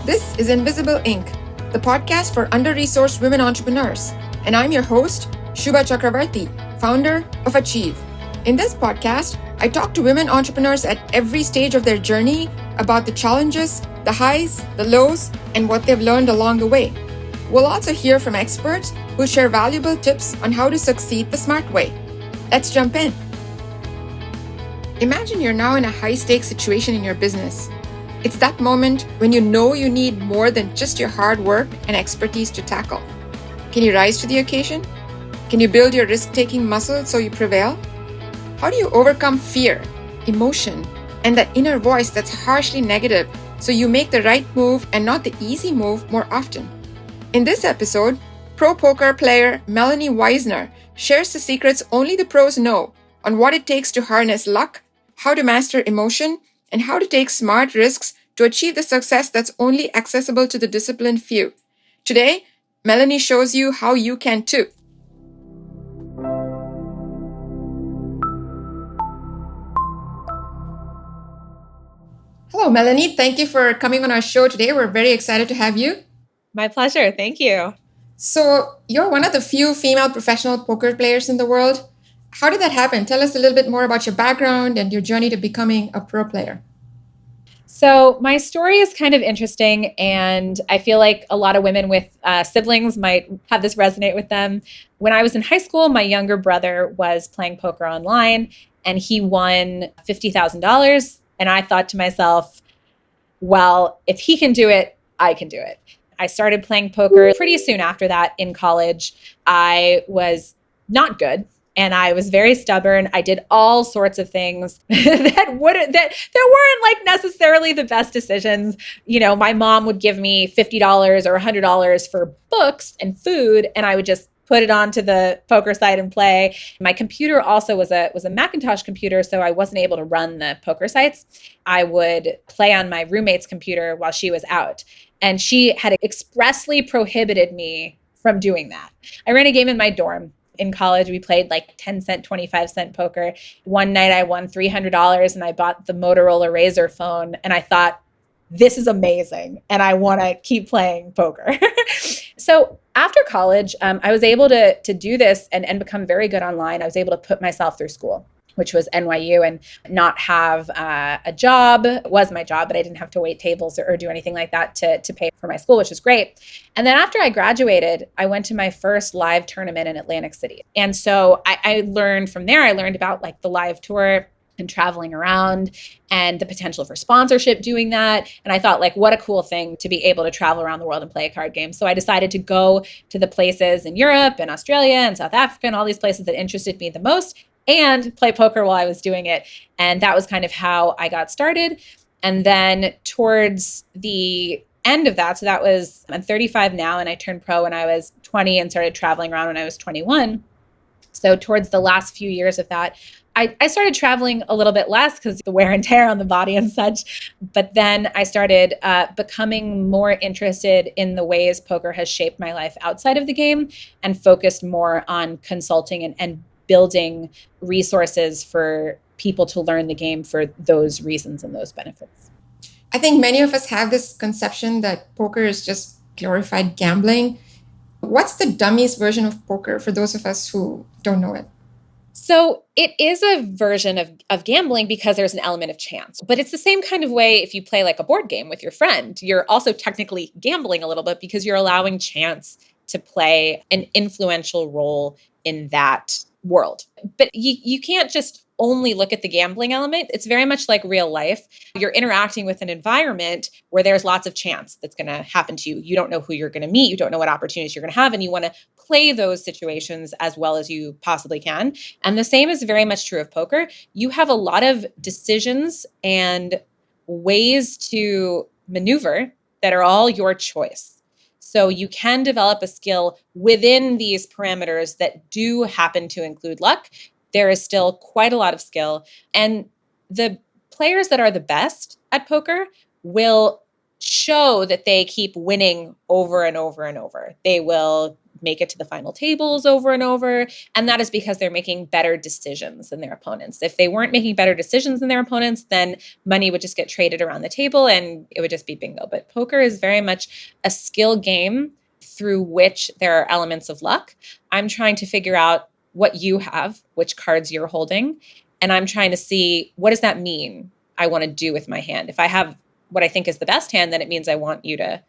This is Invisible Inc., the podcast for under-resourced women entrepreneurs. And I'm your host, Shubha Chakravarti, founder of Achieve. In this podcast, I talk to women entrepreneurs at every stage of their journey about the challenges, the highs, the lows, and what they've learned along the way. We'll also hear from experts who share valuable tips on how to succeed the smart way. Let's jump in. Imagine you're now in a high-stakes situation in your business. It's that moment when you know you need more than just your hard work and expertise to tackle. Can you rise to the occasion? Can you build your risk-taking muscle so you prevail? How do you overcome fear, emotion, and that inner voice that's harshly negative so you make the right move and not the easy move more often? In this episode, pro poker player Melanie Weisner shares the secrets only the pros know on what it takes to harness luck, how to master emotion, and how to take smart risks to achieve the success that's only accessible to the disciplined few. Today, Melanie shows you how you can too. Hello, Melanie. Thank you for coming on our show today. We're very excited to have you. My pleasure. Thank you. So, you're one of the few female professional poker players in the world. How did that happen? Tell us a little bit more about your background and your journey to becoming a pro player. So, my story is kind of interesting, and I feel like a lot of women with siblings might have this resonate with them. When I was in high school, my younger brother was playing poker online, and he won $50,000. And I thought to myself, well, if he can do it, I can do it. I started playing poker pretty soon after that in college. I was not good. And I was very stubborn. I did all sorts of things that weren't like necessarily the best decisions. You know, my mom would give me $50 or $100 for books and food, and I would just put it onto the poker site and play. My computer also was a Macintosh computer, so I wasn't able to run the poker sites. I would play on my roommate's computer while she was out, and she had expressly prohibited me from doing that. I ran a game in my dorm. In college, we played like 10 cent, 25 cent poker. One night I won $300 and I bought the Motorola Razr phone, and I thought, this is amazing and I want to keep playing poker. So after college, I was able to do this and become very good online. I was able to put myself through school, which was NYU, and not have a job. It was my job, but I didn't have to wait tables or do anything like that to pay for my school, which was great. And then after I graduated, I went to my first live tournament in Atlantic City. And so I learned from there, I learned about like the live tour and traveling around and the potential for sponsorship doing that. And I thought, like, what a cool thing to be able to travel around the world and play a card game. So I decided to go to the places in Europe and Australia and South Africa and all these places that interested me the most, and play poker while I was doing it. And that was kind of how I got started. And then towards the end of that, so that was, I'm 35 now, and I turned pro when I was 20 and started traveling around when I was 21. So towards the last few years of that, I started traveling a little bit less because the wear and tear on the body and such. But then I started becoming more interested in the ways poker has shaped my life outside of the game, and focused more on consulting and building resources for people to learn the game for those reasons and those benefits. I think many of us have this conception that poker is just glorified gambling. What's the dummies version of poker for those of us who don't know it? So it is a version of gambling because there's an element of chance. But it's the same kind of way if you play like a board game with your friend. You're also technically gambling a little bit because you're allowing chance to play an influential role in that world. But you can't just only look at the gambling element. It's very much like real life. You're interacting with an environment where there's lots of chance that's going to happen to you. You don't know who you're going to meet. You don't know what opportunities you're going to have. And you want to play those situations as well as you possibly can. And the same is very much true of poker. You have a lot of decisions and ways to maneuver that are all your choice. So you can develop a skill within these parameters that do happen to include luck. There is still quite a lot of skill. And the players that are the best at poker will show that they keep winning over and over and over. They will make it to the final tables over and over. And that is because they're making better decisions than their opponents. If they weren't making better decisions than their opponents, then money would just get traded around the table and it would just be bingo. But poker is very much a skill game through which there are elements of luck. I'm trying to figure out what you have, which cards you're holding, and I'm trying to see, what does that mean I want to do with my hand? If I have what I think is the best hand, then it means I want you to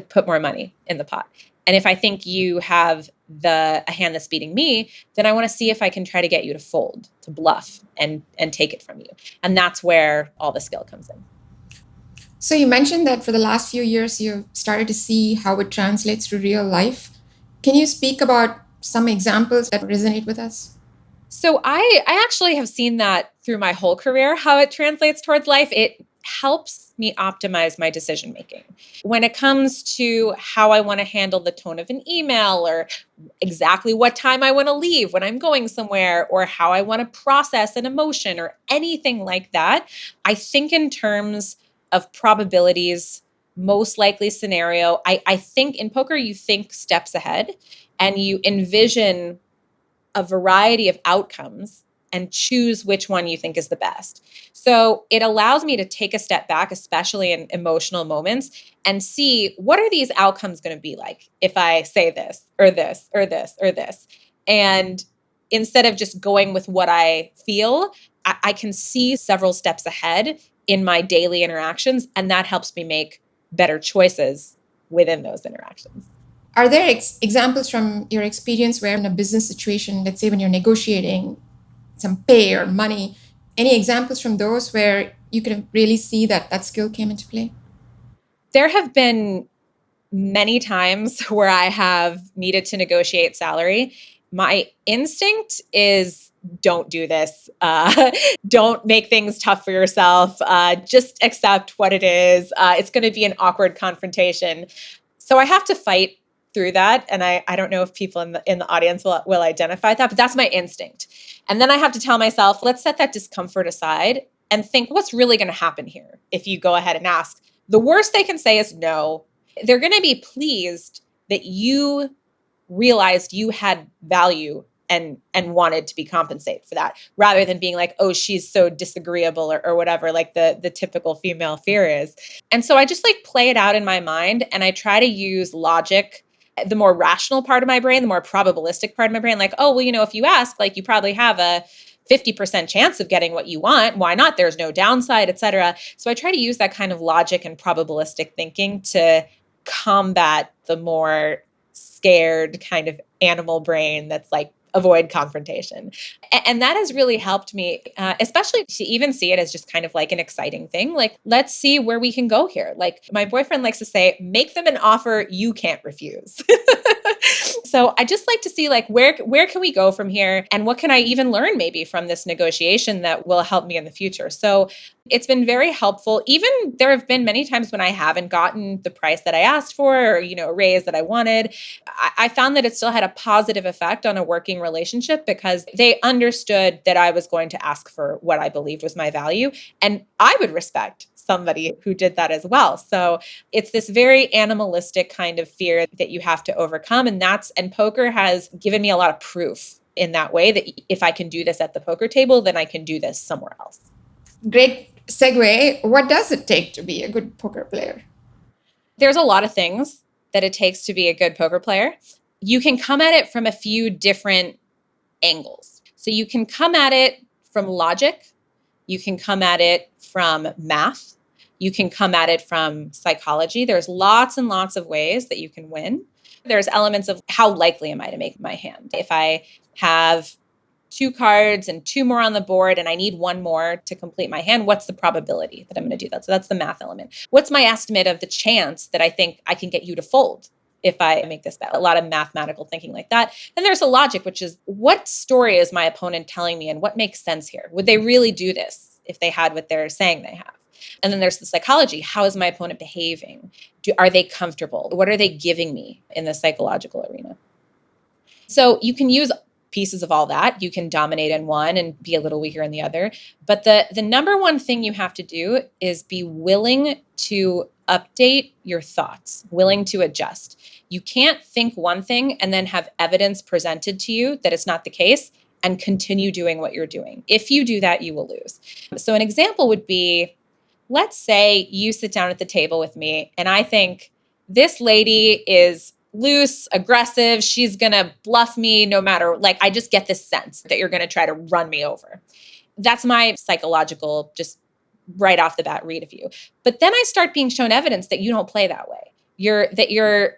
put more money in the pot. And if I think you have a hand that's beating me, then I want to see if I can try to get you to fold, to bluff and take it from you. And that's where all the skill comes in. So you mentioned that for the last few years, you've started to see how it translates to real life. Can you speak about some examples that resonate with us? So I actually have seen that through my whole career, how it translates towards life. It helps me optimize my decision making. When it comes to how I want to handle the tone of an email, or exactly what time I want to leave when I'm going somewhere, or how I want to process an emotion or anything like that, I think in terms of probabilities, most likely scenario. I think in poker, you think steps ahead and you envision a variety of outcomes and choose which one you think is the best. So it allows me to take a step back, especially in emotional moments, and see, what are these outcomes going to be like if I say this or this or this or this. And instead of just going with what I feel, I can see several steps ahead in my daily interactions, and that helps me make better choices within those interactions. Are there examples from your experience where in a business situation, let's say when you're negotiating some pay or money, any examples from those where you could really see that skill came into play? There have been many times where I have needed to negotiate salary. My instinct is, don't do this. Don't make things tough for yourself. Just accept what it is. It's going to be an awkward confrontation. So I have to fight through that. And I don't know if people in the audience will identify that, but that's my instinct. And then I have to tell myself, let's set that discomfort aside and think, what's really going to happen here if you go ahead and ask? The worst they can say is no. They're going to be pleased that you realized you had value and wanted to be compensated for that, rather than being like, oh, she's so disagreeable or whatever, like the typical female fear is. And so I just like play it out in my mind, and I try to use logic, the more rational part of my brain, the more probabilistic part of my brain, like, oh, well, if you ask, like, you probably have a 50% chance of getting what you want. Why not? There's no downside, et cetera. So I try to use that kind of logic and probabilistic thinking to combat the more scared kind of animal brain that's like, avoid confrontation. And that has really helped me, especially to even see it as just kind of like an exciting thing. Like, let's see where we can go here. Like my boyfriend likes to say, make them an offer you can't refuse. So I just like to see like, where can we go from here? And what can I even learn maybe from this negotiation that will help me in the future? So it's been very helpful. Even there have been many times when I haven't gotten the price that I asked for, or, a raise that I wanted. I found that it still had a positive effect on a working relationship because they understood that I was going to ask for what I believed was my value. And I would respect somebody who did that as well. So it's this very animalistic kind of fear that you have to overcome. And poker has given me a lot of proof in that way that if I can do this at the poker table, then I can do this somewhere else. Great segue. What does it take to be a good poker player? There's a lot of things that it takes to be a good poker player. You can come at it from a few different angles. So you can come at it from logic. You can come at it from math. You can come at it from psychology. There's lots and lots of ways that you can win. There's elements of how likely am I to make my hand? If I have 2 cards and 2 more on the board and I need 1 more to complete my hand, what's the probability that I'm going to do that? So that's the math element. What's my estimate of the chance that I think I can get you to fold if I make this bet? A lot of mathematical thinking like that. And there's a logic, which is, what story is my opponent telling me and what makes sense here? Would they really do this if they had what they're saying they have? And then there's the psychology. How is my opponent behaving? Are they comfortable? What are they giving me in the psychological arena? So you can use pieces of all that. You can dominate in one and be a little weaker in the other. But the number one thing you have to do is be willing to update your thoughts, willing to adjust. You can't think one thing and then have evidence presented to you that it's not the case and continue doing what you're doing. If you do that, you will lose. So an example would be, let's say you sit down at the table with me and I think this lady is loose, aggressive. She's going to bluff me no matter, like, I just get this sense that you're going to try to run me over. That's my psychological, just right off the bat read of you. But then I start being shown evidence that you don't play that way. You're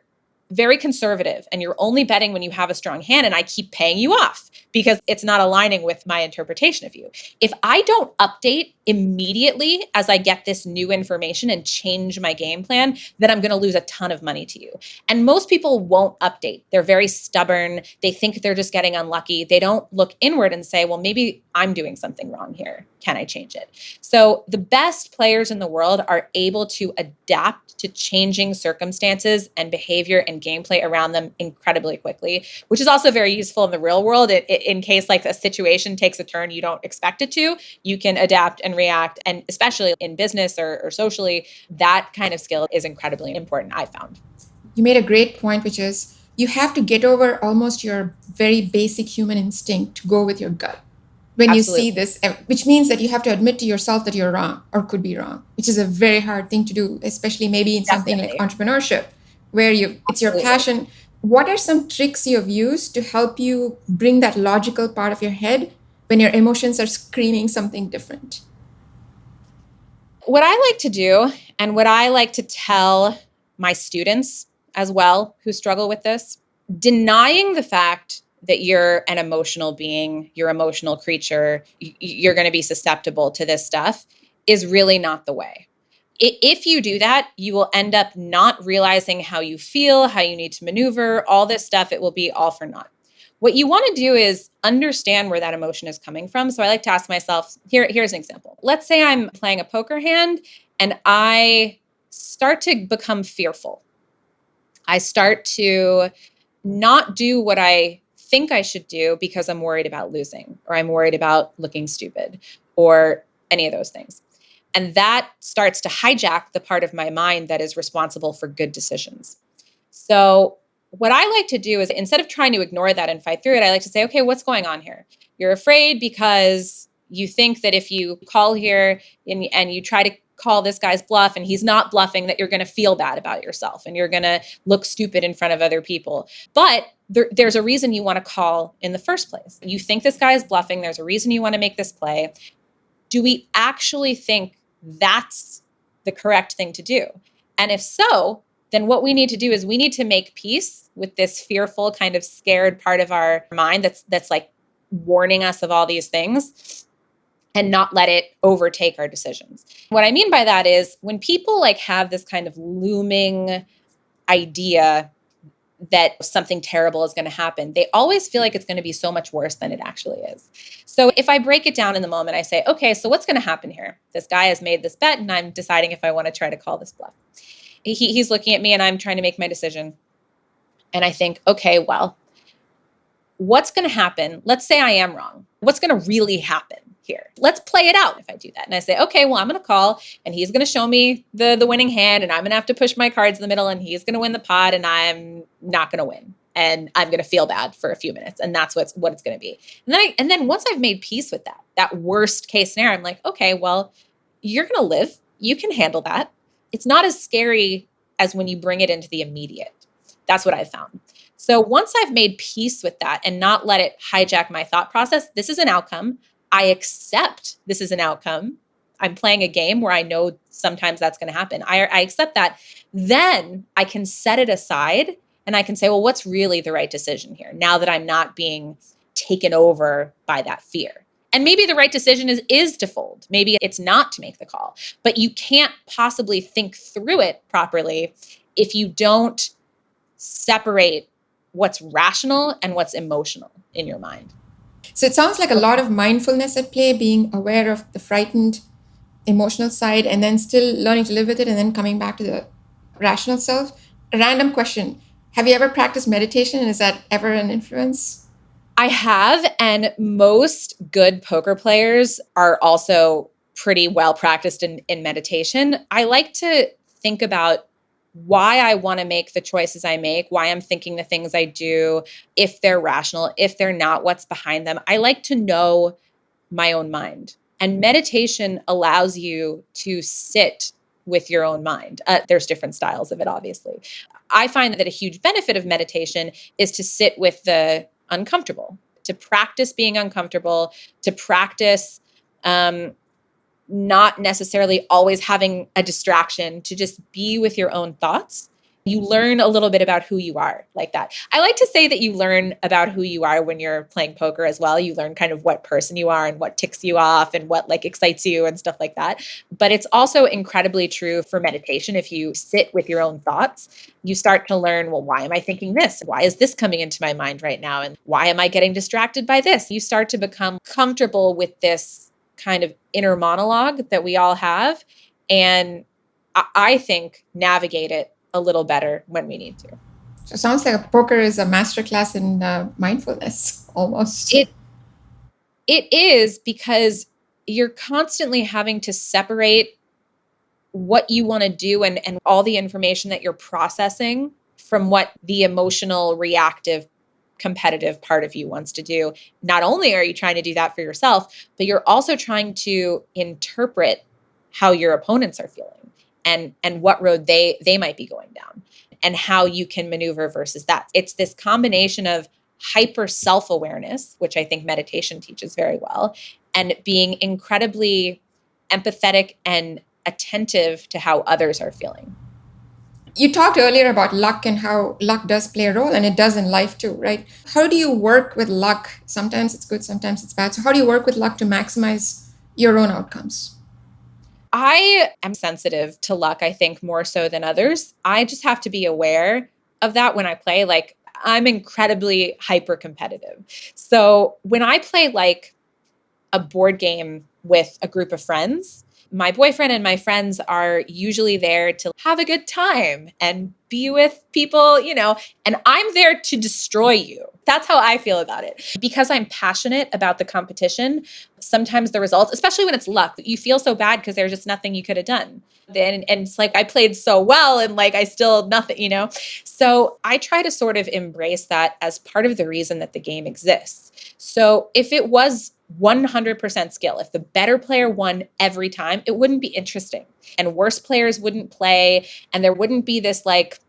very conservative and you're only betting when you have a strong hand, and I keep paying you off because it's not aligning with my interpretation of you. If I don't update immediately as I get this new information and change my game plan, then I'm going to lose a ton of money to you. And most people won't update. They're very stubborn. They think they're just getting unlucky. They don't look inward and say, well, maybe I'm doing something wrong here. Can I change it? So the best players in the world are able to adapt to changing circumstances and behavior and gameplay around them incredibly quickly, which is also very useful in the real world. In case like a situation takes a turn you don't expect it to, you can adapt and react. And especially in business or socially, that kind of skill is incredibly important, I found. You made a great point, which is you have to get over almost your very basic human instinct to go with your gut when Absolutely. you see this, which means that you have to admit to yourself that you're wrong or could be wrong, which is a very hard thing to do, especially maybe in something like entrepreneurship, where it's your passion. What are some tricks you have used to help you bring that logical part of your head when your emotions are screaming something different? What I like to do, and what I like to tell my students as well who struggle with this, denying the fact that you're an emotional being, you're an emotional creature, you're going to be susceptible to this stuff is really not the way. If you do that, you will end up not realizing how you feel, how you need to maneuver, all this stuff. It will be all for naught. What you want to do is understand where that emotion is coming from. So I like to ask myself, here's an example. Let's say I'm playing a poker hand and I start to become fearful. I start to not do what I think I should do because I'm worried about losing, or I'm worried about looking stupid, or any of those things. And that starts to hijack the part of my mind that is responsible for good decisions. So what I like to do is, instead of trying to ignore that and fight through it, I like to say, okay, what's going on here? You're afraid because you think that if you call here and you try to call this guy's bluff and he's not bluffing, that you're going to feel bad about yourself and you're going to look stupid in front of other people. But there's a reason you want to call in the first place. You think this guy is bluffing. There's a reason you want to make this play. Do we actually think that's the correct thing to do? And if so, then what we need to do is we need to make peace with this fearful, kind of scared part of our mind that's like warning us of all these things, and not let it overtake our decisions. What I mean by that is when people like have this kind of looming idea that something terrible is going to happen, they always feel like it's going to be so much worse than it actually is. So if I break it down in the moment, I say, okay, so what's going to happen here? This guy has made this bet and I'm deciding if I want to try to call this bluff. He's looking at me and I'm trying to make my decision. And I think, okay, well, what's going to happen? Let's say I am wrong. What's going to really happen here? Let's play it out if I do that. And I say, okay, well, I'm going to call and he's going to show me the winning hand and I'm going to have to push my cards in the middle and he's going to win the pot and I'm not going to win. And I'm going to feel bad for a few minutes. And that's what it's going to be. And then once I've made peace with that worst case scenario, I'm like, okay, well, you're going to live. You can handle that. It's not as scary as when you bring it into the immediate. That's what I've found. So once I've made peace with that and not let it hijack my thought process, this is an outcome. I accept this is an outcome. I'm playing a game where I know sometimes that's going to happen. I accept that. Then I can set it aside and I can say, well, what's really the right decision here now that I'm not being taken over by that fear? And maybe the right decision is to fold. Maybe it's not to make the call. But you can't possibly think through it properly if you don't separate what's rational and what's emotional in your mind. So it sounds like a lot of mindfulness at play, being aware of the frightened emotional side and then still learning to live with it and then coming back to the rational self. A random question. Have you ever practiced meditation and is that ever an influence? I have, and most good poker players are also pretty well practiced in meditation. I like to think about why I want to make the choices I make, why I'm thinking the things I do, if they're rational, if they're not, what's behind them. I like to know my own mind. And meditation allows you to sit with your own mind. There's different styles of it, obviously. I find that a huge benefit of meditation is to sit with the uncomfortable, to practice being uncomfortable, to practice not necessarily always having a distraction, to just be with your own thoughts. You learn a little bit about who you are like that. I like to say that you learn about who you are when you're playing poker as well. You learn kind of what person you are and what ticks you off and what like excites you and stuff like that. But it's also incredibly true for meditation. If you sit with your own thoughts, you start to learn, well, why am I thinking this? Why is this coming into my mind right now? And why am I getting distracted by this? You start to become comfortable with this kind of inner monologue that we all have. And I think navigate it a little better when we need to. So it sounds like a poker is a masterclass in mindfulness almost. It is, because you're constantly having to separate what you want to do and all the information that you're processing from what the emotional, reactive, competitive part of you wants to do. Not only are you trying to do that for yourself, but you're also trying to interpret how your opponents are feeling and what road they might be going down and how you can maneuver versus that. It's this combination of hyper self-awareness, which I think meditation teaches very well, and being incredibly empathetic and attentive to how others are feeling. You talked earlier about luck and how luck does play a role, and it does in life too, right? How do you work with luck? Sometimes it's good, sometimes it's bad. So, how do you work with luck to maximize your own outcomes? I am sensitive to luck, I think, more so than others. I just have to be aware of that when I play. Like, I'm incredibly hyper competitive. So, when I play like a board game with a group of friends, my boyfriend and my friends are usually there to have a good time and be with people, and I'm there to destroy you. That's how I feel about it. Because I'm passionate about the competition, sometimes the results, especially when it's luck, you feel so bad because there's just nothing you could have done. And it's like I played so well and like I still nothing. So I try to sort of embrace that as part of the reason that the game exists. So if it was 100% skill, if the better player won every time, it wouldn't be interesting. And worse players wouldn't play. And there wouldn't be this like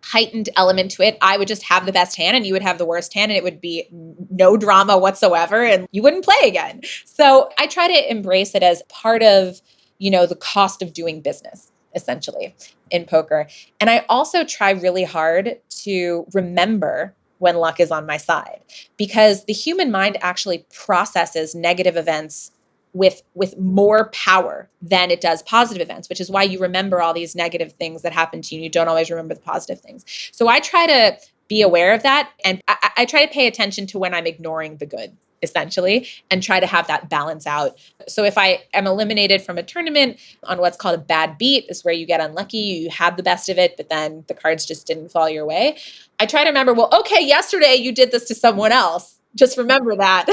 heightened element to it. I would just have the best hand and you would have the worst hand and it would be no drama whatsoever and you wouldn't play again. So I try to embrace it as part of, the cost of doing business, essentially, in poker. And I also try really hard to remember when luck is on my side, because the human mind actually processes negative events with more power than it does positive events, which is why you remember all these negative things that happen to you. You don't always remember the positive things. So I try to be aware of that. And I try to pay attention to when I'm ignoring the good, essentially, and try to have that balance out. So if I am eliminated from a tournament on what's called a bad beat, is where you get unlucky, you had the best of it, but then the cards just didn't fall your way. I try to remember, well, okay, yesterday you did this to someone else. Just remember that.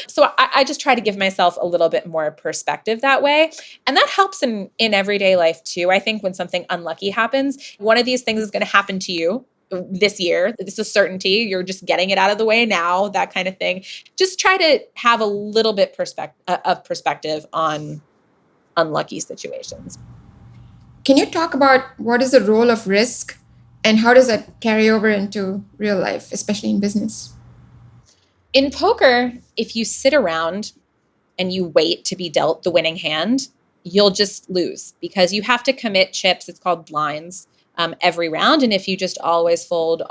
So I just try to give myself a little bit more perspective that way. And that helps in everyday life too. I think when something unlucky happens, one of these things is going to happen to you this year. It's a certainty. You're just getting it out of the way now, that kind of thing. Just try to have a little bit of perspective on unlucky situations. Can you talk about what is the role of risk and how does that carry over into real life, especially in business? In poker, if you sit around and you wait to be dealt the winning hand, you'll just lose because you have to commit chips. It's called blinds every round. And if you just always fold,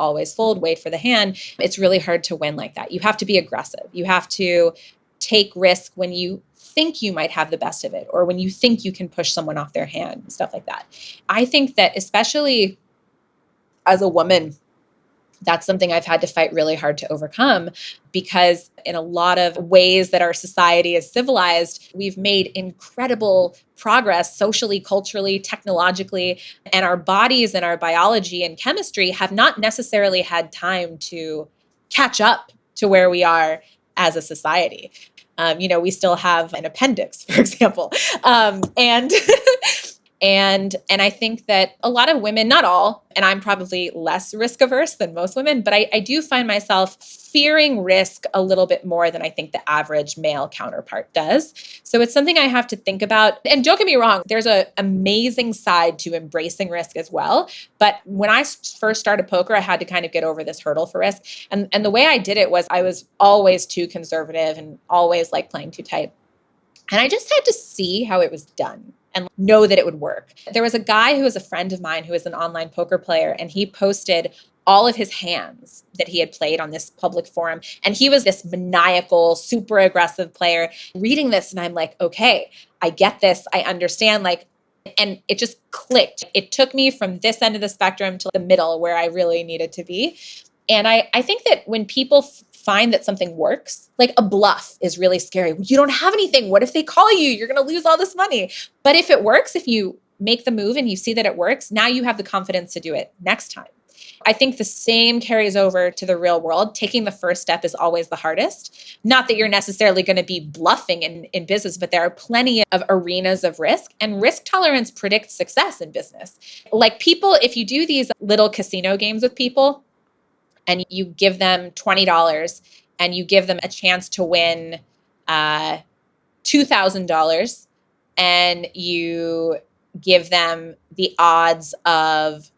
wait for the hand, it's really hard to win like that. You have to be aggressive. You have to take risk when you think you might have the best of it or when you think you can push someone off their hand, stuff like that. I think that especially as a woman, that's something I've had to fight really hard to overcome because in a lot of ways that our society is civilized, we've made incredible progress socially, culturally, technologically, and our bodies and our biology and chemistry have not necessarily had time to catch up to where we are as a society. We still have an appendix, for example. And And I think that a lot of women, not all, and I'm probably less risk averse than most women, but I do find myself fearing risk a little bit more than I think the average male counterpart does. So it's something I have to think about. And don't get me wrong, there's an amazing side to embracing risk as well. But when I first started poker, I had to kind of get over this hurdle for risk. And the way I did it was I was always too conservative and always like playing too tight. And I just had to see how it was done and know that it would work. There was a guy who was a friend of mine who was an online poker player, and he posted all of his hands that he had played on this public forum. And he was this maniacal, super aggressive player. Reading this, and I'm like, okay, I get this. I understand. And it just clicked. It took me from this end of the spectrum to the middle where I really needed to be. And I think that when people find that something works, like a bluff is really scary. You don't have anything. What if they call you? You're going to lose all this money. But if it works, if you make the move and you see that it works, now you have the confidence to do it next time. I think the same carries over to the real world. Taking the first step is always the hardest. Not that you're necessarily going to be bluffing in business, but there are plenty of arenas of risk, and risk tolerance predicts success in business. Like people, if you do these little casino games with people, and you give them $20 and you give them a chance to win $2,000, and you give them the odds of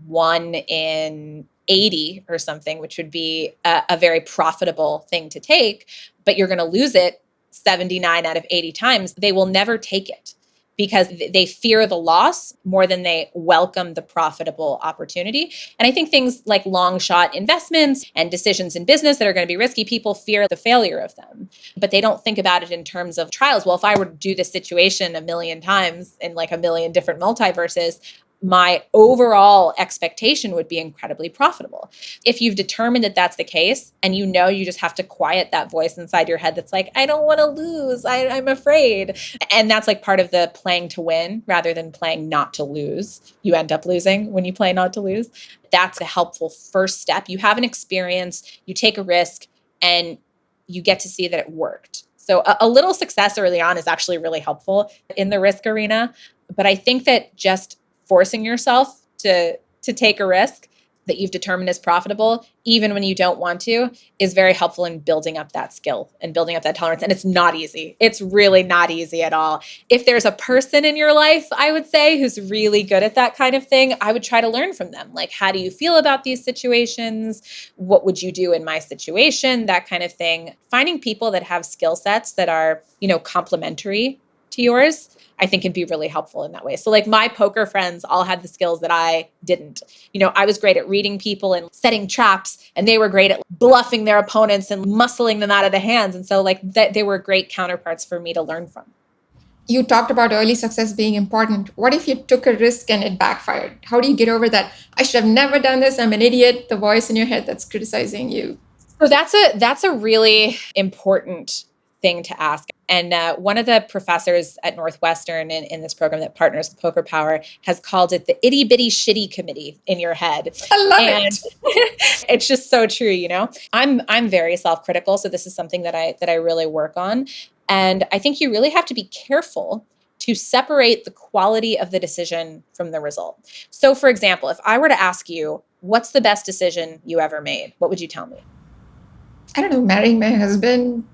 1 in 80 or something, which would be a very profitable thing to take, but you're going to lose it 79 out of 80 times, they will never take it because they fear the loss more than they welcome the profitable opportunity. And I think things like long shot investments and decisions in business that are going to be risky, people fear the failure of them, but they don't think about it in terms of trials. Well, if I were to do this situation a million times in like a million different multiverses, my overall expectation would be incredibly profitable. If you've determined that that's the case, and you just have to quiet that voice inside your head that's like, I don't want to lose, I'm afraid. And that's like part of the playing to win rather than playing not to lose. You end up losing when you play not to lose. That's a helpful first step. You have an experience, you take a risk, and you get to see that it worked. So a little success early on is actually really helpful in the risk arena. But I think that just forcing yourself to take a risk that you've determined is profitable, even when you don't want to, is very helpful in building up that skill and building up that tolerance. And it's not easy. It's really not easy at all. If there's a person in your life, I would say, who's really good at that kind of thing, I would try to learn from them. Like, how do you feel about these situations? What would you do in my situation? That kind of thing. Finding people that have skill sets that are, complementary to yours, I think can be really helpful in that way. So like my poker friends all had the skills that I didn't. I was great at reading people and setting traps, and they were great at bluffing their opponents and muscling them out of the hands. And so like they were great counterparts for me to learn from. You talked about early success being important. What if you took a risk and it backfired? How do you get over that? I should have never done this. I'm an idiot. The voice in your head that's criticizing you. So that's a really important thing to ask. And one of the professors at Northwestern in this program that partners with Poker Power has called it the itty bitty shitty committee in your head. I love it. It's just so true, I'm very self-critical, so this is something that I really work on. And I think you really have to be careful to separate the quality of the decision from the result. So for example, if I were to ask you, what's the best decision you ever made? What would you tell me? I don't know, marrying my husband.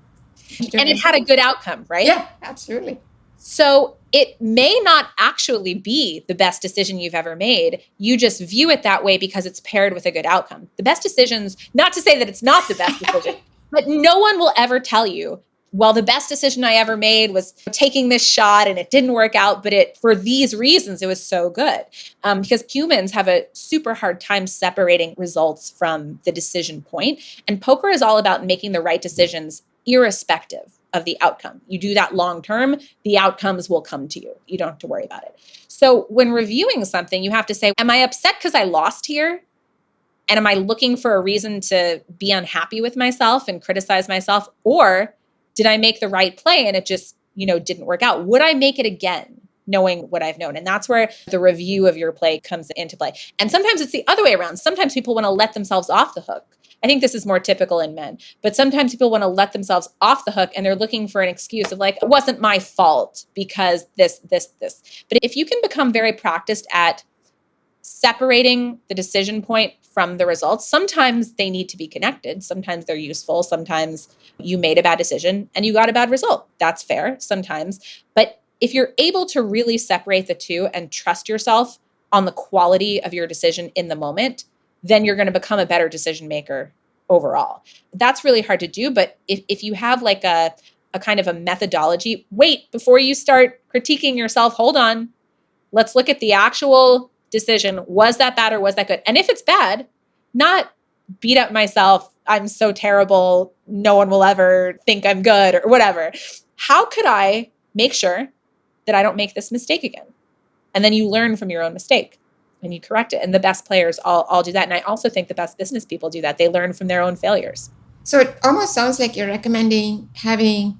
And it had a good outcome, right? Yeah, absolutely. So it may not actually be the best decision you've ever made. You just view it that way because it's paired with a good outcome. The best decisions, not to say that it's not the best decision, but no one will ever tell you, well, the best decision I ever made was taking this shot and it didn't work out, but for these reasons, it was so good. Because humans have a super hard time separating results from the decision point. And poker is all about making the right decisions irrespective of the outcome. You do that long term, the outcomes will come to you. You don't have to worry about it. So when reviewing something, you have to say, am I upset because I lost here? And am I looking for a reason to be unhappy with myself and criticize myself? Or did I make the right play and it just, didn't work out? Would I make it again, knowing what I've known? And that's where the review of your play comes into play. And sometimes it's the other way around. Sometimes people want to let themselves off the hook I think this is more typical in men, but sometimes people want to let themselves off the hook and they're looking for an excuse of like, it wasn't my fault because this. But if you can become very practiced at separating the decision point from the results, sometimes they need to be connected. Sometimes they're useful. Sometimes you made a bad decision and you got a bad result. That's fair sometimes. But if you're able to really separate the two and trust yourself on the quality of your decision in the moment, then you're going to become a better decision maker overall. That's really hard to do. But if you have like a kind of a methodology, wait, before you start critiquing yourself, hold on. Let's look at the actual decision. Was that bad or was that good? And if it's bad, not beat up myself. I'm so terrible. No one will ever think I'm good or whatever. How could I make sure that I don't make this mistake again? And then you learn from your own mistake and you correct it. And the best players all do that. And I also think the best business people do that. They learn from their own failures. So it almost sounds like you're recommending having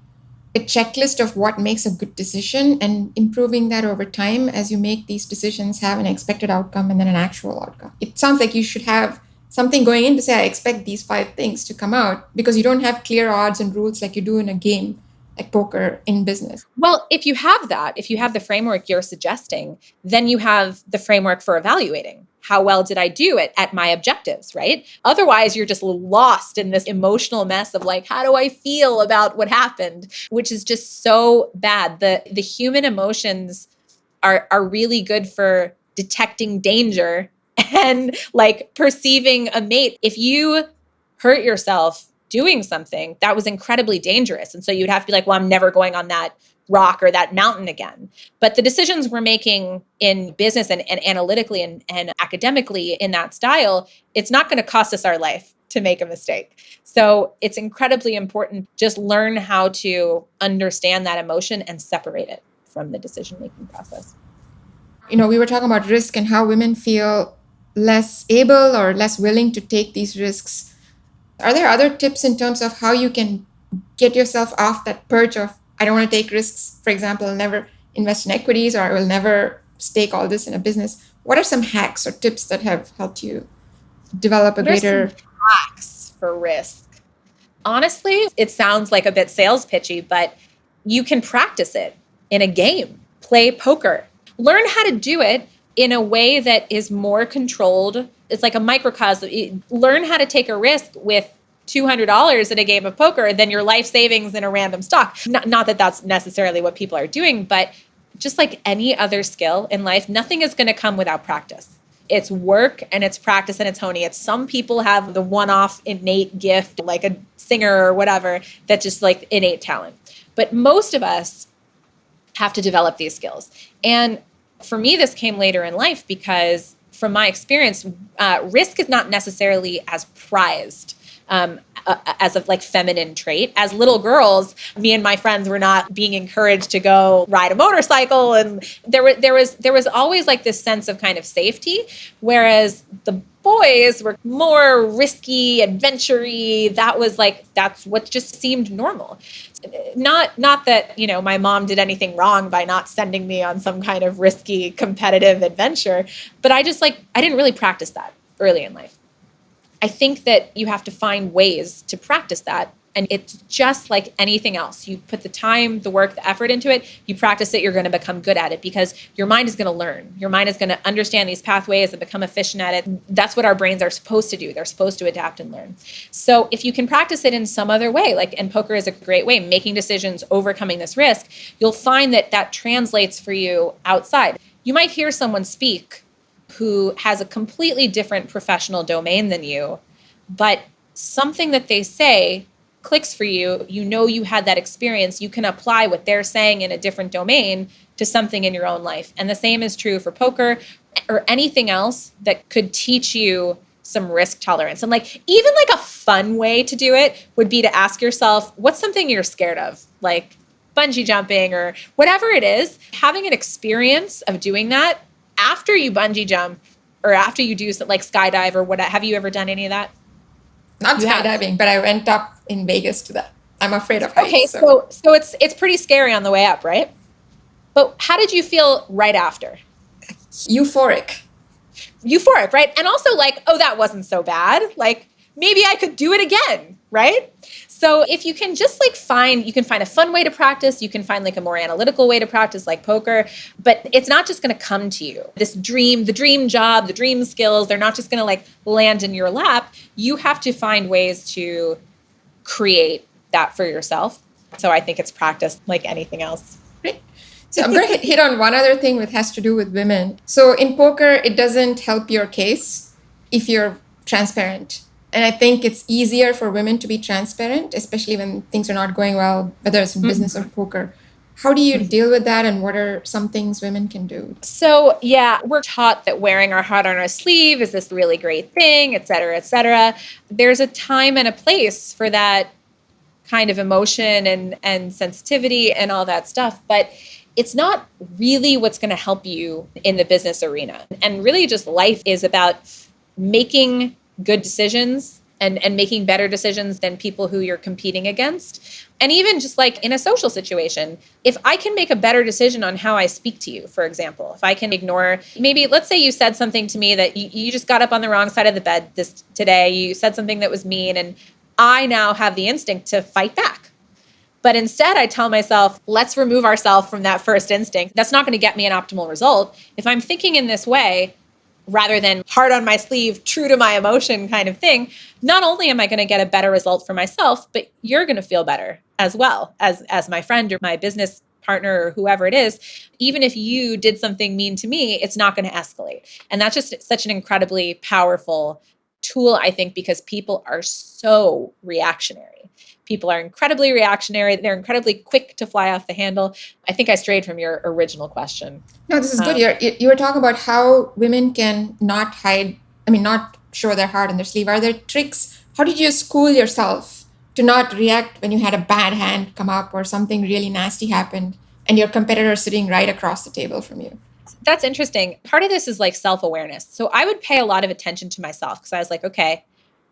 a checklist of what makes a good decision and improving that over time as you make these decisions have an expected outcome and then an actual outcome. It sounds like you should have something going in to say, I expect these 5 things to come out, because you don't have clear odds and rules like you do in a game like poker in business. Well, if you have that, if you have the framework you're suggesting, then you have the framework for evaluating. How well did I do it at my objectives, right? Otherwise, you're just lost in this emotional mess of like, how do I feel about what happened? Which is just so bad. The human emotions are really good for detecting danger and like perceiving a mate. If you hurt yourself doing something, that was incredibly dangerous. And so you'd have to be like, well, I'm never going on that rock or that mountain again. But the decisions we're making in business and analytically and academically in that style, it's not going to cost us our life to make a mistake. So it's incredibly important. Just learn how to understand that emotion and separate it from the decision-making process. We were talking about risk and how women feel less able or less willing to take these risks. Are there other tips in terms of how you can get yourself off that perch of, I don't want to take risks? For example, I'll never invest in equities, or I will never stake all this in a business. What are some hacks or tips that have helped you develop a greater hacks for risk? Honestly, it sounds like a bit sales pitchy, but you can practice it in a game. Play poker. Learn how to do it in a way that is more controlled. It's like a microcosm. Learn how to take a risk with $200 in a game of poker than your life savings in a random stock. Not that that's necessarily what people are doing, but just like any other skill in life, nothing is going to come without practice. It's work and it's practice and it's honing. It's some people have the one-off innate gift, like a singer or whatever, that's just like innate talent. But most of us have to develop these skills. And for me, this came later in life because from my experience, risk is not necessarily as prized as a like feminine trait. As little girls, me and my friends were not being encouraged to go ride a motorcycle, and there was always like this sense of kind of safety, whereas the boys were more risky, adventure-y. That's what just seemed normal. Not that, my mom did anything wrong by not sending me on some kind of risky competitive adventure, but I didn't really practice that early in life. I think that you have to find ways to practice that. And it's just like anything else. You put the time, the work, the effort into it, you practice it, you're going to become good at it because your mind is going to learn. Your mind is going to understand these pathways and become efficient at it. That's what our brains are supposed to do. They're supposed to adapt and learn. So if you can practice it in some other way, and poker is a great way, making decisions, overcoming this risk, you'll find that translates for you outside. You might hear someone speak who has a completely different professional domain than you, but something that they say clicks for you. You had that experience. You can apply what they're saying in a different domain to something in your own life. And the same is true for poker or anything else that could teach you some risk tolerance. And even a fun way to do it would be to ask yourself, what's something you're scared of? Like bungee jumping or whatever it is. Having an experience of doing that after you bungee jump or after you do like skydive or whatever. Have you ever done any of that? Not skydiving, but I went up in Vegas to that. I'm afraid of heights. Okay, so it's pretty scary on the way up, right? But how did you feel right after? Euphoric, right? And also oh, that wasn't so bad. maybe I could do it again, right? So if you can just you can find a fun way to practice, you can find like a more analytical way to practice like poker, but it's not just going to come to you. The dream job, the dream skills, they're not just going to like land in your lap. You have to find ways to create that for yourself. So I think it's practice like anything else. Great. So I'm going to hit on one other thing that has to do with women. So in poker, it doesn't help your case if you're transparent. And I think it's easier for women to be transparent, especially when things are not going well, whether it's in business or poker. How do you deal with that, and what are some things women can do? So, yeah, we're taught that wearing our heart on our sleeve is this really great thing, et cetera, et cetera. There's a time and a place for that kind of emotion and sensitivity and all that stuff. But it's not really what's going to help you in the business arena. And really just life is about making good decisions and making better decisions than people who you're competing against. And even just like in a social situation, if I can make a better decision on how I speak to you, for example, if I can ignore, maybe let's say you said something to me that you just got up on the wrong side of the bed today, you said something that was mean, and I now have the instinct to fight back. But instead, I tell myself, let's remove ourselves from that first instinct. That's not going to get me an optimal result. If I'm thinking in this way, rather than heart on my sleeve, true to my emotion kind of thing, not only am I going to get a better result for myself, but you're going to feel better as well as my friend or my business partner or whoever it is. Even if you did something mean to me, it's not going to escalate. And that's just such an incredibly powerful tool, I think, because people are so reactionary. People are incredibly reactionary. They're incredibly quick to fly off the handle. I think I strayed from your original question. No, this is good. You were talking about how women can not not show their heart on their sleeve. Are there tricks? How did you school yourself to not react when you had a bad hand come up or something really nasty happened and your competitor is sitting right across the table from you? That's interesting. Part of this is like self-awareness. So I would pay a lot of attention to myself because I was like, okay,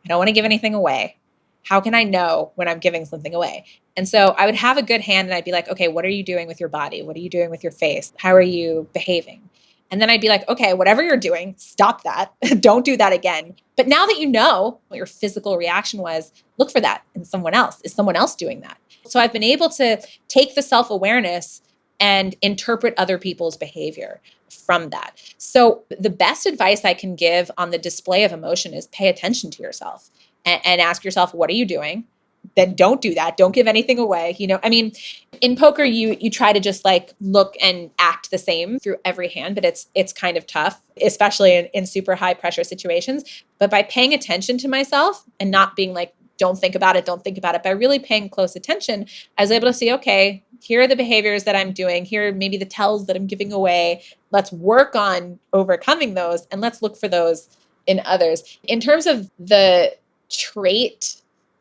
I don't want to give anything away. How can I know when I'm giving something away? And so I would have a good hand and I'd be like, okay, what are you doing with your body? What are you doing with your face? How are you behaving? And then I'd be like, okay, whatever you're doing, stop that. Don't do that again. But now that you know what your physical reaction was, look for that in someone else. Is someone else doing that? So I've been able to take the self-awareness and interpret other people's behavior from that. So the best advice I can give on the display of emotion is pay attention to yourself and ask yourself, what are you doing? Then don't do that. Don't give anything away. In poker, you try to just like look and act the same through every hand, but it's kind of tough, especially in super high pressure situations. But by paying attention to myself and not being like, don't think about it, by really paying close attention, I was able to see, okay, here are the behaviors that I'm doing. Here are maybe the tells that I'm giving away. Let's work on overcoming those and let's look for those in others. In terms of the trait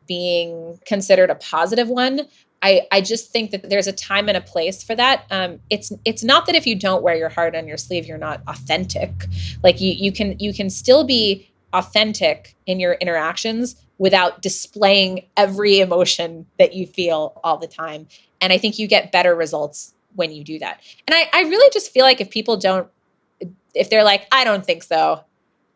being considered a positive one, I just think that there's a time and a place for that. It's not that if you don't wear your heart on your sleeve, you're not authentic. Like you can still be authentic in your interactions without displaying every emotion that you feel all the time. And I think you get better results when you do that. And I really just feel like if they're like, I don't think so,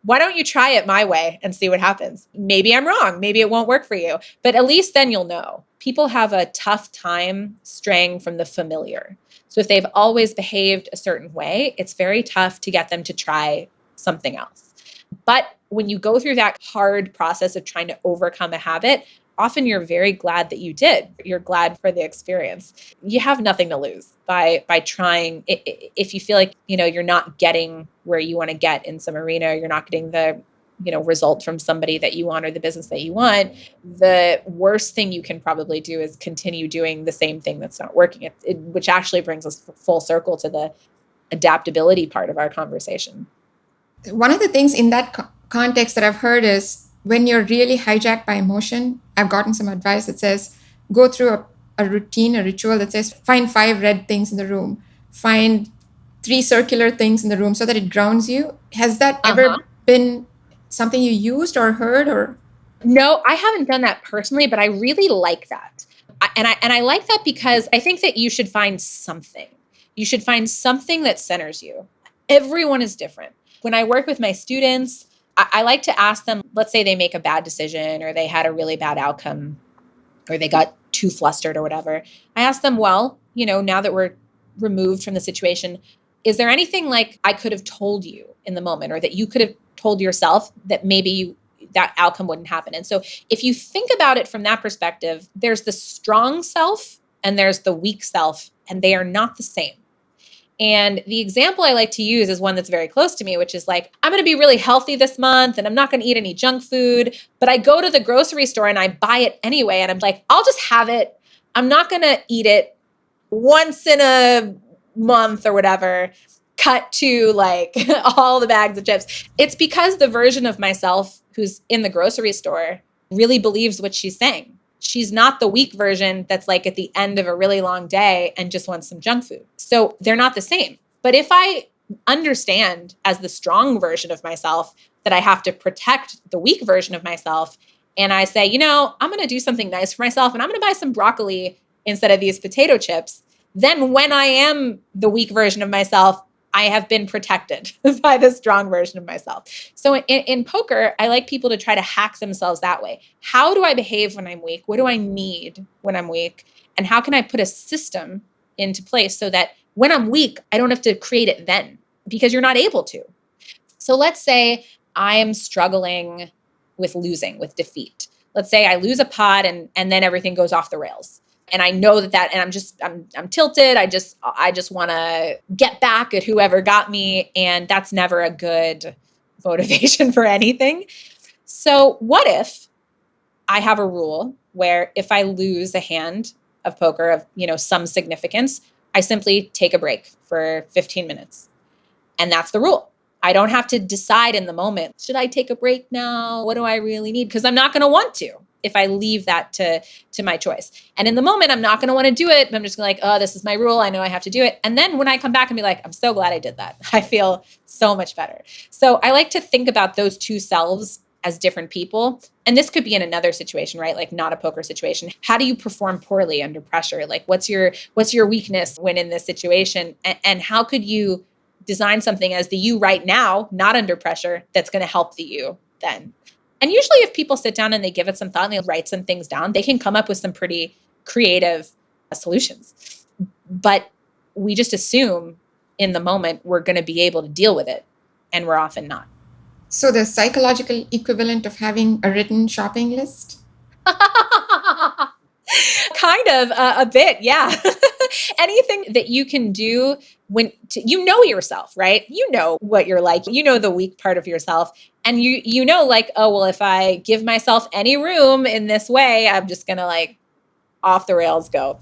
why don't you try it my way and see what happens? Maybe I'm wrong. Maybe it won't work for you. But at least then you'll know. People have a tough time straying from the familiar. So if they've always behaved a certain way, it's very tough to get them to try something else. But when you go through that hard process of trying to overcome a habit, often you're very glad that you did. You're glad for the experience. You have nothing to lose by trying. If you feel like, you're not getting where you want to get in some arena, you're not getting the, result from somebody that you want or the business that you want, the worst thing you can probably do is continue doing the same thing that's not working, which actually brings us full circle to the adaptability part of our conversation. One of the things in that context that I've heard is when you're really hijacked by emotion, I've gotten some advice that says, go through a routine, a ritual that says, find 5 red things in the room, find 3 circular things in the room so that it grounds you. Has that ever been something you used or heard or? No, I haven't done that personally, but I really like that. And I like that because I think that you should find something. You should find something that centers you. Everyone is different. When I work with my students, I like to ask them, let's say they make a bad decision or they had a really bad outcome or they got too flustered or whatever. I ask them, well, now that we're removed from the situation, is there anything like I could have told you in the moment or that you could have told yourself that maybe that outcome wouldn't happen? And so if you think about it from that perspective, there's the strong self and there's the weak self, and they are not the same. And the example I like to use is one that's very close to me, which is like, I'm going to be really healthy this month and I'm not going to eat any junk food, but I go to the grocery store and I buy it anyway. And I'm like, I'll just have it. I'm not going to eat it once in a month or whatever, cut to like all the bags of chips. It's because the version of myself who's in the grocery store really believes what she's saying. She's not the weak version that's like at the end of a really long day and just wants some junk food. So they're not the same. But if I understand as the strong version of myself that I have to protect the weak version of myself, and I say, I'm going to do something nice for myself and I'm going to buy some broccoli instead of these potato chips, then when I am the weak version of myself, I have been protected by the strong version of myself. So in poker, I like people to try to hack themselves that way. How do I behave when I'm weak? What do I need when I'm weak? And how can I put a system into place so that when I'm weak, I don't have to create it then, because you're not able to. So let's say I am struggling with losing, with defeat. Let's say I lose a pot and then everything goes off the rails. And I know that, and I'm tilted. I just want to get back at whoever got me. And that's never a good motivation for anything. So what if I have a rule where if I lose a hand of poker of, some significance, I simply take a break for 15 minutes. And that's the rule. I don't have to decide in the moment, should I take a break now? What do I really need? Because I'm not going to want to if I leave that to my choice. And in the moment, I'm not going to want to do it. But I'm just like, oh, this is my rule. I know I have to do it. And then when I come back and be like, I'm so glad I did that. I feel so much better. So I like to think about those two selves as different people. And this could be in another situation, right? Like not a poker situation. How do you perform poorly under pressure? Like what's your weakness when in this situation? And how could you design something as the you right now, not under pressure, that's going to help the you then? And usually if people sit down and they give it some thought and they write some things down, they can come up with some pretty creative solutions. But we just assume in the moment we're going to be able to deal with it, and we're often not. So the psychological equivalent of having a written shopping list? Kind of a bit, yeah. Anything that you can do when you know yourself, right? You know what you're like. You know the weak part of yourself. And you know like, oh, well, if I give myself any room in this way, I'm just going to like off the rails go.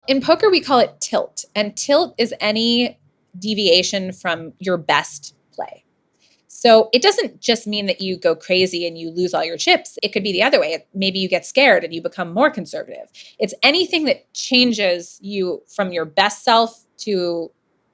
In poker, we call it tilt. And tilt is any deviation from your best play. So it doesn't just mean that you go crazy and you lose all your chips. It could be the other way. Maybe you get scared and you become more conservative. It's anything that changes you from your best self to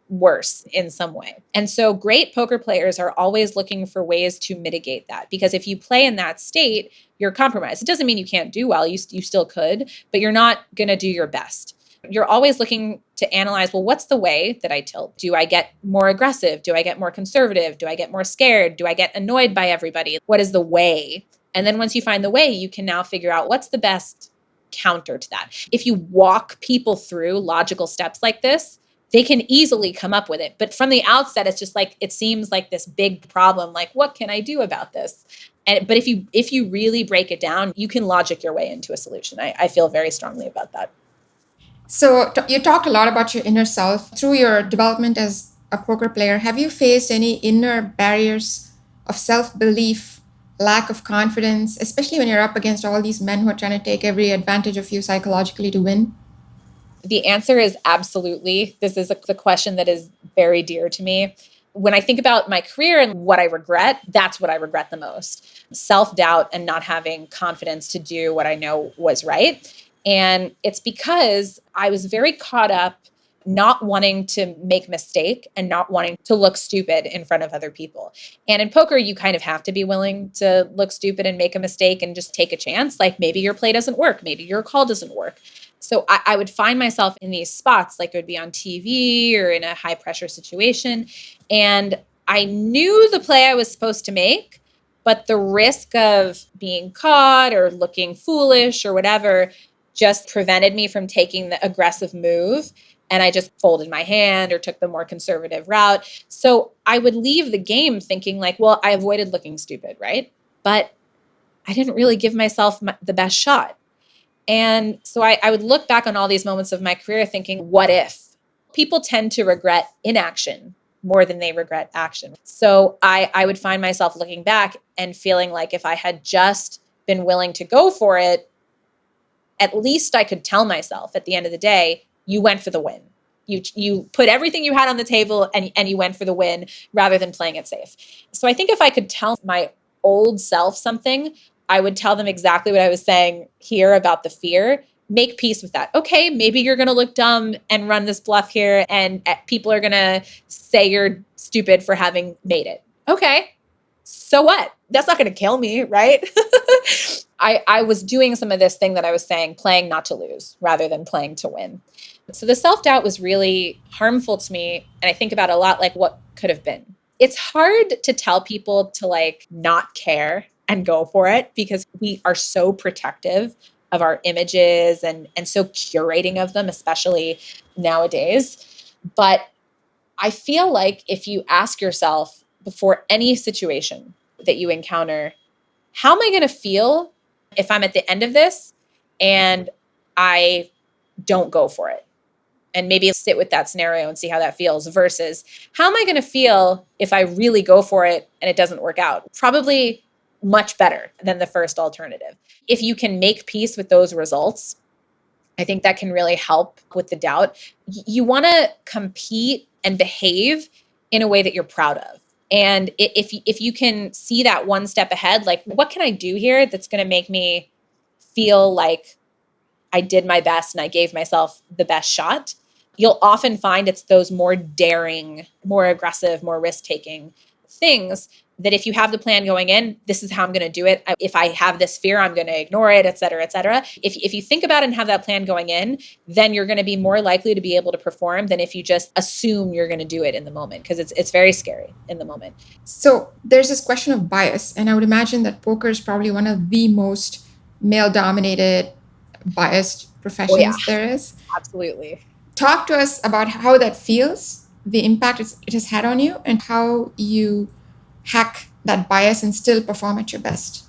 worse in some way. And so great poker players are always looking for ways to mitigate that, because if you play in that state, you're compromised. It doesn't mean you can't do well. You still could, but you're not going to do your best. You're always looking to analyze, well, what's the way that I tilt? Do I get more aggressive? Do I get more conservative? Do I get more scared? Do I get annoyed by everybody? What is the way? And then once you find the way, you can now figure out what's the best counter to that. If you walk people through logical steps like this, they can easily come up with it. But from the outset, it's just like, it seems like this big problem. Like, what can I do about this? But if you really break it down, you can logic your way into a solution. I feel very strongly about that. So you talked a lot about your inner self. Through your development as a poker player, have you faced any inner barriers of self-belief, lack of confidence, especially when you're up against all these men who are trying to take every advantage of you psychologically to win? The answer is absolutely. This is the question that is very dear to me. When I think about my career and what I regret, that's what I regret the most. Self-doubt and not having confidence to do what I know was right. And it's because I was very caught up not wanting to make a mistake and not wanting to look stupid in front of other people. And in poker, you kind of have to be willing to look stupid and make a mistake and just take a chance. Like maybe your play doesn't work. Maybe your call doesn't work. So I would find myself in these spots, like it would be on TV or in a high pressure situation. And I knew the play I was supposed to make, But the risk of being caught or looking foolish or whatever just prevented me from taking the aggressive move. And I just folded my hand or took the more conservative route. So I would leave the game thinking like, well, I avoided looking stupid, right? But I didn't really give myself the best shot. And so I would look back on all these moments of my career thinking, what if? People tend to regret inaction more than they regret action. So I would find myself looking back and feeling like if I had just been willing to go for it, at least I could tell myself at the end of the day, you went for the win. You put everything you had on the table and you went for the win rather than playing it safe. So I think if I could tell my old self something, I would tell them exactly what I was saying here about the fear. Make peace with that. Okay, maybe you're going to look dumb and run this bluff here, and people are going to say you're stupid for having made it. Okay, so what? That's not going to kill me, right? I was doing some of this thing that I was saying, playing not to lose rather than playing to win. So the self-doubt was really harmful to me. And I think about a lot like what could have been. It's hard to tell people to like not care and go for it because we are so protective of our images and so curating of them, especially nowadays. But I feel like if you ask yourself before any situation that you encounter, how am I going to feel if I'm at the end of this and I don't go for it? And maybe sit with that scenario and see how that feels versus how am I going to feel if I really go for it and it doesn't work out? Probably much better than the first alternative. If you can make peace with those results, I think that can really help with the doubt. You want to compete and behave in a way that you're proud of. And if you can see that one step ahead, like what can I do here that's going to make me feel like I did my best and I gave myself the best shot, you'll often find it's those more daring, more aggressive, more risk-taking things that if you have the plan going in, this is how I'm going to do it. If I have this fear, I'm going to ignore it, et cetera, et cetera. If you think about it and have that plan going in, then you're going to be more likely to be able to perform than if you just assume you're going to do it in the moment, because it's very scary in the moment. So there's this question of bias, and I would imagine that poker is probably one of the most male-dominated, biased Oh, professions yeah, there is. absolutely. Talk to us about how that feels, the impact it has had on you, and how you hack that bias and still perform at your best.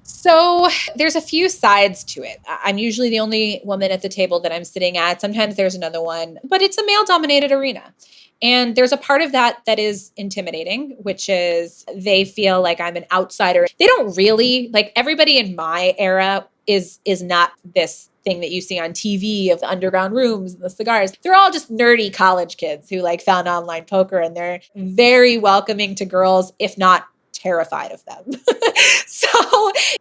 So there's a few sides to it. I'm usually the only woman at the table that I'm sitting at. Sometimes there's another one, but it's a male dominated arena. And there's a part of that that is intimidating, which is they feel like I'm an outsider. They don't really, like everybody in my era is not this thing that you see on TV of the underground rooms and the cigars. They're all just nerdy college kids who like found online poker, and they're very welcoming to girls, if not terrified of them. So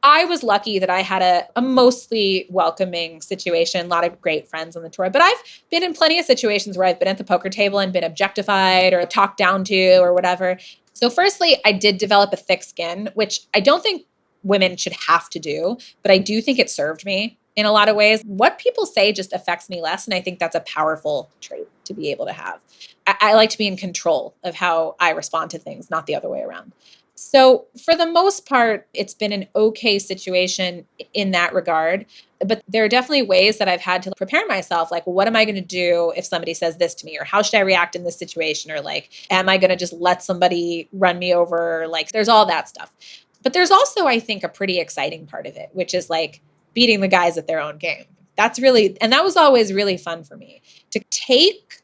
I was lucky that I had a mostly welcoming situation, a lot of great friends on the tour. But I've been in plenty of situations where I've been at the poker table and been objectified or talked down to or whatever. So firstly, I did develop a thick skin, which I don't think women should have to do, but I do think it served me in a lot of ways. What people say just affects me less. And I think that's a powerful trait to be able to have. I like to be in control of how I respond to things, not the other way around. So for the most part, it's been an okay situation in that regard. But there are definitely ways that I've had to prepare myself. Like, what am I going to do if somebody says this to me? Or how should I react in this situation? Or like, am I going to just let somebody run me over? Like, there's all that stuff. But there's also, I think, a pretty exciting part of it, which is like beating the guys at their own game. That's really, and that was always really fun for me to take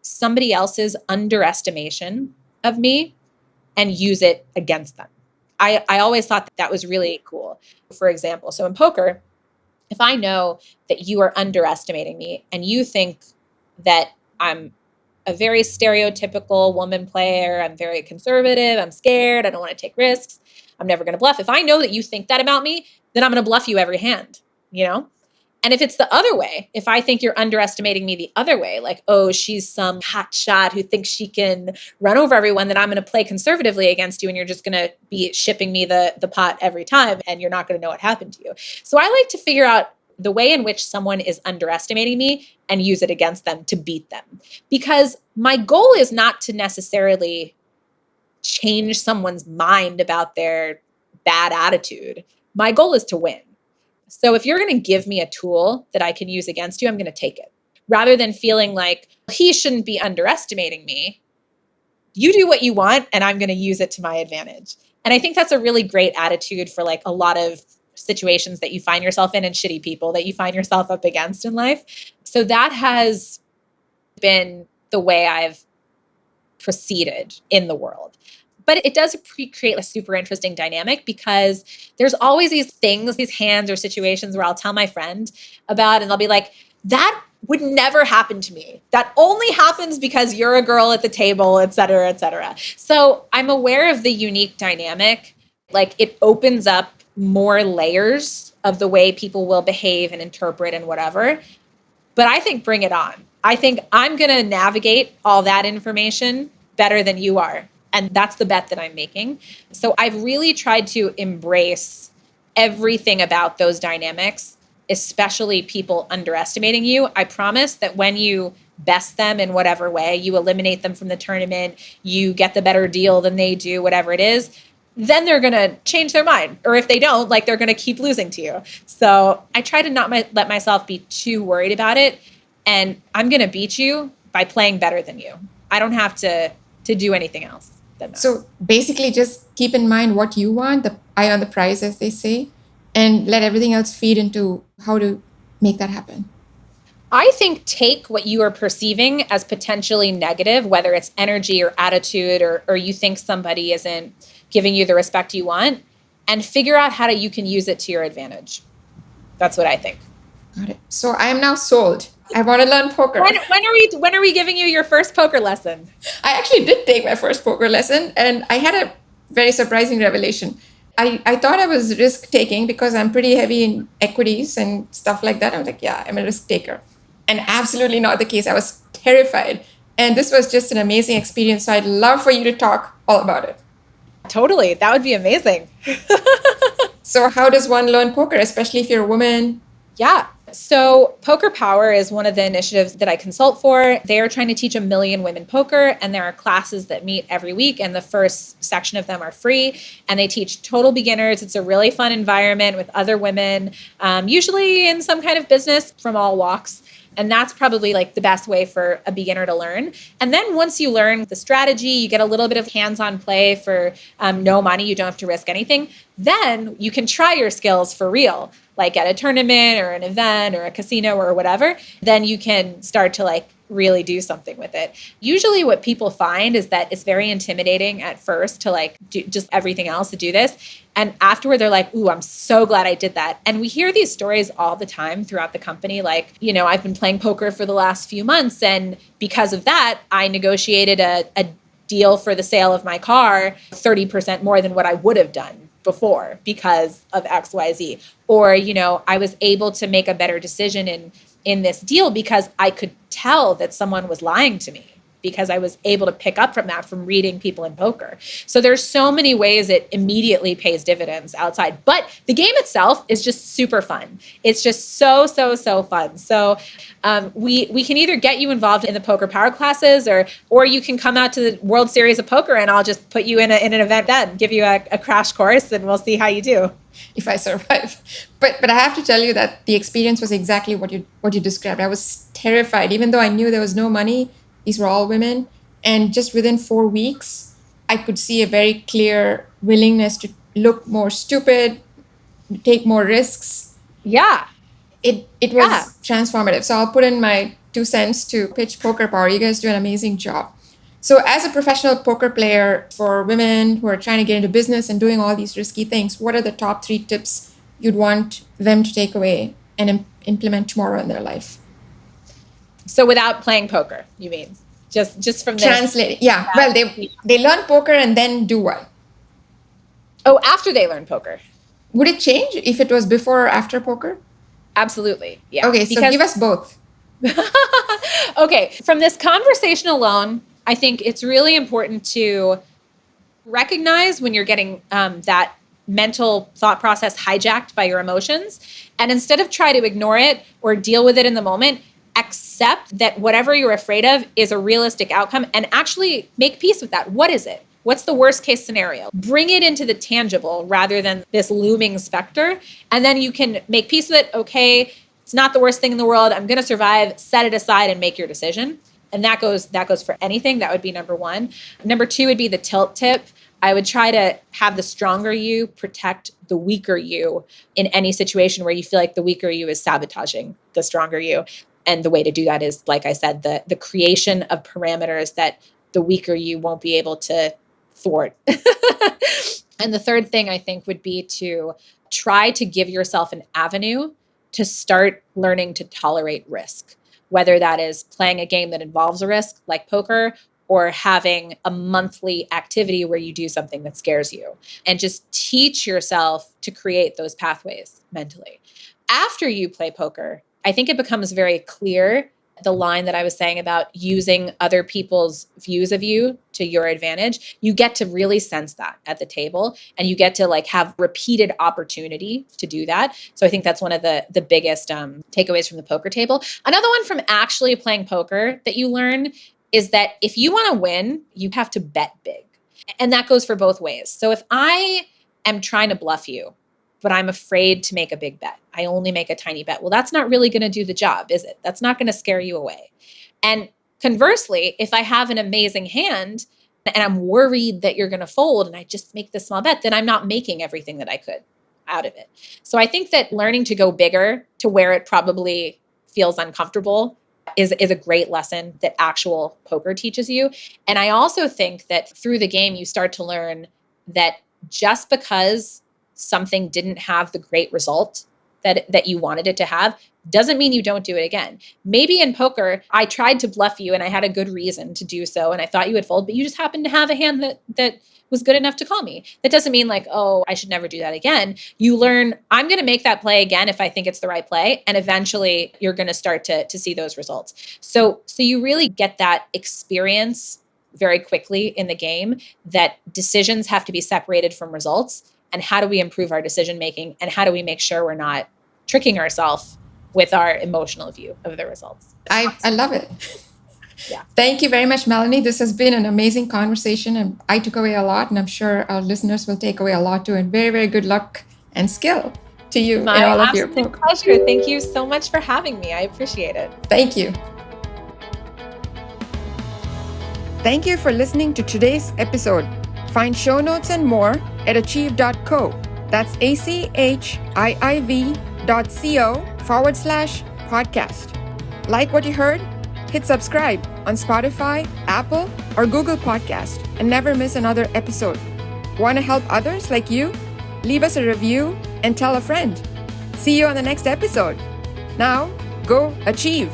somebody else's underestimation of me and use it against them. I always thought that was really cool. For example, so in poker, if I know that you are underestimating me and you think that I'm a very stereotypical woman player, I'm very conservative, I'm scared, I don't want to take risks, I'm never going to bluff. If I know that you think that about me, then I'm going to bluff you every hand, you know? And if it's the other way, if I think you're underestimating me the other way, like, oh, she's some hot shot who thinks she can run over everyone, then I'm going to play conservatively against you and you're just going to be shipping me the pot every time and you're not going to know what happened to you. So I like to figure out the way in which someone is underestimating me and use it against them to beat them. Because my goal is not to necessarily change someone's mind about their bad attitude. My goal is to win. So if you're going to give me a tool that I can use against you, I'm going to take it. Rather than feeling like he shouldn't be underestimating me, you do what you want and I'm going to use it to my advantage. And I think that's a really great attitude for like a lot of situations that you find yourself in and shitty people that you find yourself up against in life. So that has been the way I've proceeded in the world. But it does create a super interesting dynamic because there's always these things, these hands or situations where I'll tell my friend about and they'll be like, that would never happen to me. That only happens because you're a girl at the table, et cetera, et cetera. So I'm aware of the unique dynamic. Like it opens up more layers of the way people will behave and interpret and whatever. But I think bring it on. I think I'm going to navigate all that information better than you are. And that's the bet that I'm making. So I've really tried to embrace everything about those dynamics, especially people underestimating you. I promise that when you best them in whatever way, you eliminate them from the tournament, you get the better deal than they do, whatever it is, then they're going to change their mind. Or if they don't, like they're going to keep losing to you. So I try to not let myself be too worried about it. And I'm going to beat you by playing better than you. I don't have to do anything else than that. So basically just keep in mind what you want, the eye on the prize, as they say, and let everything else feed into how to make that happen. I think take what you are perceiving as potentially negative, whether it's energy or attitude, or you think somebody isn't giving you the respect you want, and figure out how you can use it to your advantage. That's what I think. Got it. So I am now sold. I want to learn poker. When are we giving you your first poker lesson? I actually did take my first poker lesson and I had a very surprising revelation. I thought I was risk taking because I'm pretty heavy in equities and stuff like that. I was like, yeah, I'm a risk taker. And absolutely not the case. I was terrified. And this was just an amazing experience. So I'd love for you to talk all about it. Totally. That would be amazing. So how does one learn poker, especially if you're a woman? Yeah. So Poker Power is one of the initiatives that I consult for. They are trying to teach 1 million women poker, and there are classes that meet every week, and the first section of them are free, and they teach total beginners. It's a really fun environment with other women, usually in some kind of business from all walks. And that's probably like the best way for a beginner to learn. And then once you learn the strategy, you get a little bit of hands-on play for no money. You don't have to risk anything. Then you can try your skills for real, like at a tournament or an event or a casino or whatever. Then you can start to like really do something with it. Usually what people find is that it's very intimidating at first to like do just everything else to do this. And afterward, they're like, ooh, I'm so glad I did that. And we hear these stories all the time throughout the company. Like, you know, I've been playing poker for the last few months. And because of that, I negotiated a deal for the sale of my car 30% more than what I would have done before because of XYZ. Or, you know, I was able to make a better decision in this deal because I could tell that someone was lying to me, because I was able to pick up from that from reading people in poker. So there's so many ways it immediately pays dividends outside. But the game itself is just super fun. It's just so fun. So we can either get you involved in the Poker Power classes or you can come out to the World Series of Poker and I'll just put you in an event then, give you a crash course and we'll see how you do. If I survive. But I have to tell you that the experience was exactly what you described. I was terrified, even though I knew there was no money. These were all women. And just within 4 weeks, I could see a very clear willingness to look more stupid, take more risks. Yeah. It was transformative. So I'll put in my 2 cents to pitch Poker Power. You guys do an amazing job. So as a professional poker player for women who are trying to get into business and doing all these risky things, what are the top 3 tips you'd want them to take away and implement tomorrow in their life? So without playing poker, you mean? Just from this? Translate. Yeah. Well, they learn poker and then do what? Oh, after they learn poker. Would it change if it was before or after poker? Absolutely. Yeah. Okay, so give us both. Okay. From this conversation alone, I think it's really important to recognize when you're getting that mental thought process hijacked by your emotions. And instead of try to ignore it or deal with it in the moment, accept that whatever you're afraid of is a realistic outcome and actually make peace with that. What is it? What's the worst case scenario? Bring it into the tangible rather than this looming specter. And then you can make peace with it. Okay, it's not the worst thing in the world. I'm going to survive. Set it aside and make your decision. And that goes for anything. That would be number one. Number two would be the tilt tip. I would try to have the stronger you protect the weaker you in any situation where you feel like the weaker you is sabotaging the stronger you. And the way to do that is, like I said, the creation of parameters that the weaker you won't be able to thwart. And the third thing I think would be to try to give yourself an avenue to start learning to tolerate risk, whether that is playing a game that involves a risk like poker or having a monthly activity where you do something that scares you, and just teach yourself to create those pathways mentally. After you play poker, I think it becomes very clear the line that I was saying about using other people's views of you to your advantage. You get to really sense that at the table, and you get to like have repeated opportunity to do that. So I think that's one of the biggest takeaways from the poker table. Another one from actually playing poker that you learn is that if you want to win, you have to bet big. And that goes for both ways. So if I am trying to bluff you, but I'm afraid to make a big bet, I only make a tiny bet, well, that's not really going to do the job, is it? That's not going to scare you away. And conversely, if I have an amazing hand and I'm worried that you're going to fold and I just make this small bet, then I'm not making everything that I could out of it. So I think that learning to go bigger to where it probably feels uncomfortable is a great lesson that actual poker teaches you. And I also think that through the game, you start to learn that just because something didn't have the great result that you wanted it to have doesn't mean you don't do it again. Maybe in poker, I tried to bluff you and I had a good reason to do so, and I thought you would fold, but you just happened to have a hand that was good enough to call me. That doesn't mean like, oh, I should never do that again. You learn, I'm going to make that play again if I think it's the right play. And eventually you're going to start to see those results. So you really get that experience very quickly in the game that decisions have to be separated from results. And how do we improve our decision making? And how do we make sure we're not tricking ourselves with our emotional view of the results? I love it. Yeah. Thank you very much, Melanie. This has been an amazing conversation, and I took away a lot, and I'm sure our listeners will take away a lot too. And very, very good luck and skill to you in all of your absolute pleasure. Thank you so much for having me. I appreciate it. Thank you. Thank you for listening to today's episode. Find show notes and more at achieve.co. That's achiiv.co/podcast. Like what you heard? Hit subscribe on Spotify, Apple, or Google Podcast and never miss another episode. Want to help others like you? Leave us a review and tell a friend. See you on the next episode. Now, go achieve.